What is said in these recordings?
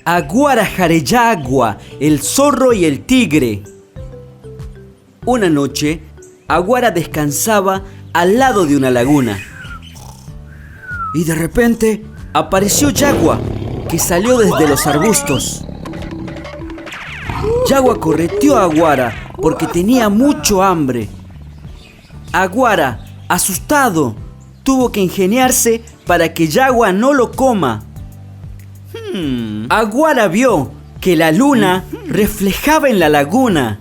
Aguara Jareyagua, el zorro y el tigre. Una noche, Aguara descansaba al lado de una laguna. Y de repente apareció Yagua, que salió desde los arbustos. Yagua correteó a Aguara porque tenía mucho hambre. Aguara, asustado, tuvo que ingeniarse para que Yagua no lo coma. Aguara vio que la luna reflejaba en la laguna.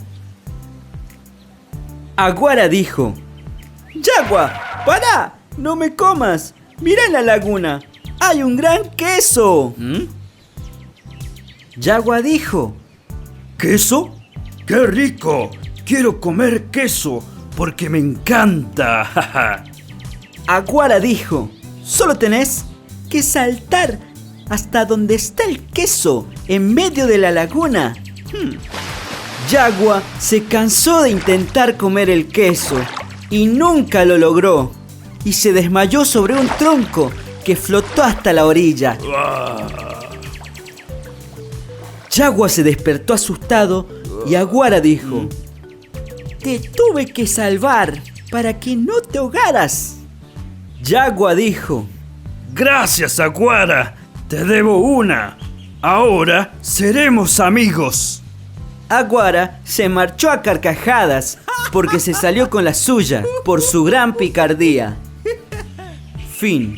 Aguara dijo: Yagua, ¡para! ¡No me comas! ¡Mira en la laguna! ¡Hay un gran queso! Yagua dijo: ¿Queso? ¡Qué rico! Quiero comer queso porque me encanta. Aguara dijo: solo tenés que saltar hasta donde está el queso, en medio de la laguna. Yagua se cansó de intentar comer el queso y nunca lo logró, y se desmayó sobre un tronco que flotó hasta la orilla. Yagua se despertó asustado y Aguara dijo: te tuve que salvar para que no te ahogaras. Yagua dijo: Gracias, Aguara. Te debo una. Ahora seremos amigos. Aguara se marchó a carcajadas porque se salió con la suya por su gran picardía. Fin.